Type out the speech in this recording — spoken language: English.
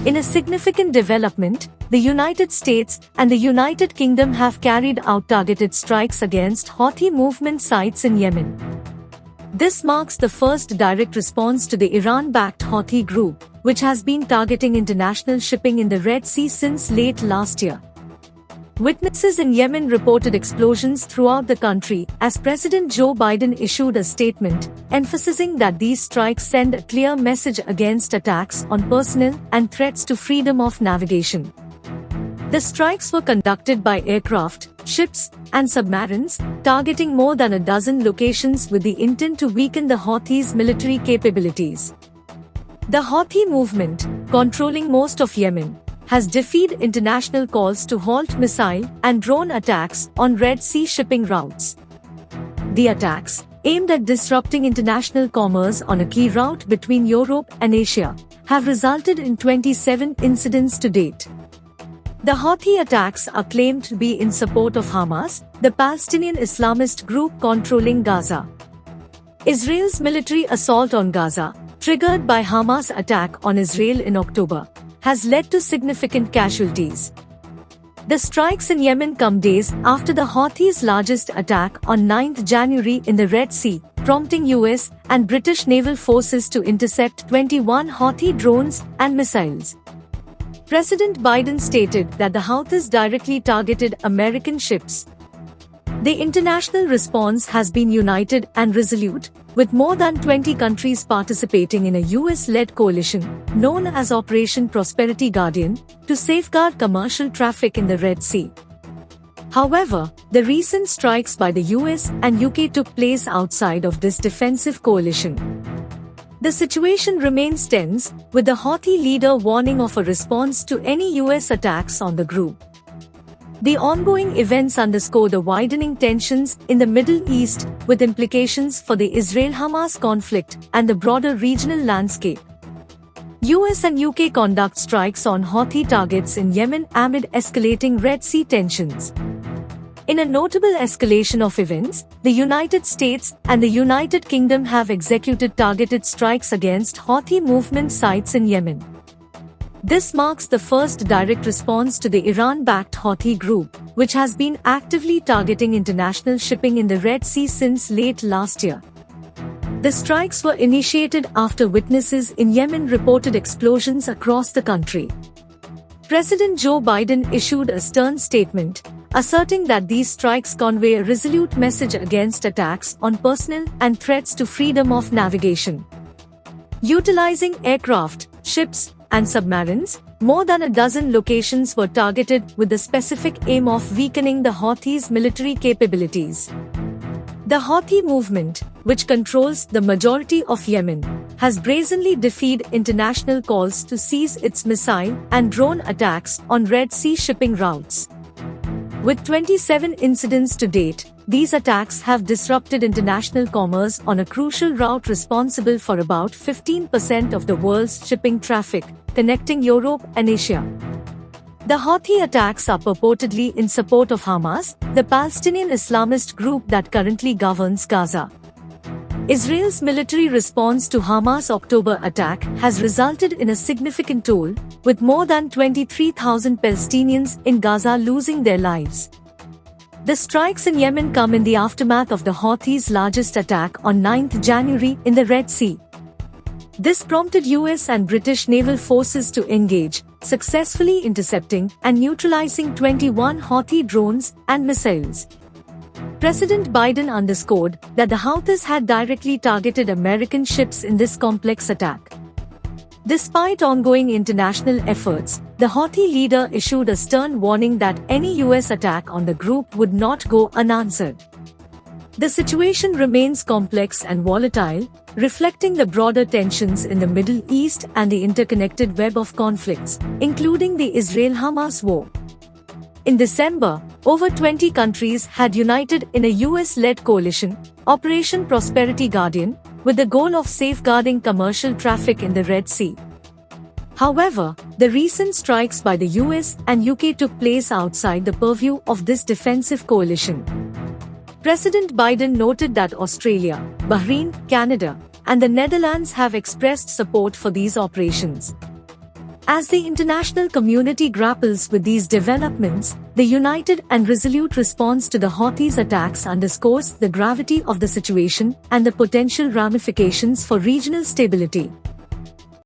In a significant development, the United States and the United Kingdom have carried out targeted strikes against Houthi movement sites in Yemen. This marks the first direct response to the Iran-backed Houthi group, which has been targeting international shipping in the Red Sea since late last year. Witnesses in Yemen reported explosions throughout the country as President Joe Biden issued a statement, emphasizing that these strikes send a clear message against attacks on personnel and threats to freedom of navigation. The strikes were conducted by aircraft, ships, and submarines, targeting more than a dozen locations with the intent to weaken the Houthis' military capabilities. The Houthi movement, controlling most of Yemen, has defied international calls to halt missile and drone attacks on Red Sea shipping routes. The attacks, aimed at disrupting international commerce on a key route between Europe and Asia, have resulted in 27 incidents to date. The Houthi attacks are claimed to be in support of Hamas, the Palestinian Islamist group controlling Gaza. Israel's military assault on Gaza, triggered by Hamas' attack on Israel in October, has led to significant casualties. The strikes in Yemen come days after the Houthis' largest attack on 9 January in the Red Sea, prompting US and British naval forces to intercept 21 Houthi drones and missiles. President Biden stated that the Houthis directly targeted American ships. The international response has been united and resolute, with more than 20 countries participating in a US-led coalition, known as Operation Prosperity Guardian, to safeguard commercial traffic in the Red Sea. However, the recent strikes by the US and UK took place outside of this defensive coalition. The situation remains tense, with the Houthi leader warning of a response to any US attacks on the group. The ongoing events underscore the widening tensions in the Middle East, with implications for the Israel-Hamas conflict and the broader regional landscape. US and UK conduct strikes on Houthi targets in Yemen amid escalating Red Sea tensions. In a notable escalation of events, the United States and the United Kingdom have executed targeted strikes against Houthi movement sites in Yemen. This marks the first direct response to the Iran-backed Houthi group, which has been actively targeting international shipping in the Red Sea since late last year. The strikes were initiated after witnesses in Yemen reported explosions across the country. President Joe Biden issued a stern statement, asserting that these strikes convey a resolute message against attacks on personnel and threats to freedom of navigation. Utilizing aircraft, ships, and submarines, more than a dozen locations were targeted with the specific aim of weakening the Houthis' military capabilities. The Houthi movement, which controls the majority of Yemen, has brazenly defied international calls to cease its missile and drone attacks on Red Sea shipping routes. With 27 incidents to date, these attacks have disrupted international commerce on a crucial route responsible for about 15% of the world's shipping traffic, connecting Europe and Asia. The Houthi attacks are purportedly in support of Hamas, the Palestinian Islamist group that currently governs Gaza. Israel's military response to Hamas' October attack has resulted in a significant toll, with more than 23,000 Palestinians in Gaza losing their lives. The strikes in Yemen come in the aftermath of the Houthis' largest attack on 9 January in the Red Sea. This prompted US and British naval forces to engage, successfully intercepting and neutralizing 21 Houthi drones and missiles. President Biden underscored that the Houthis had directly targeted American ships in this complex attack. Despite ongoing international efforts, the Houthi leader issued a stern warning that any US attack on the group would not go unanswered. The situation remains complex and volatile, reflecting the broader tensions in the Middle East and the interconnected web of conflicts, including the Israel-Hamas war. In December, over 20 countries had united in a US-led coalition, Operation Prosperity Guardian, with the goal of safeguarding commercial traffic in the Red Sea. However, the recent strikes by the US and UK took place outside the purview of this defensive coalition. President Biden noted that Australia, Bahrain, Canada, and the Netherlands have expressed support for these operations. As the international community grapples with these developments, the united and resolute response to the Houthis' attacks underscores the gravity of the situation and the potential ramifications for regional stability.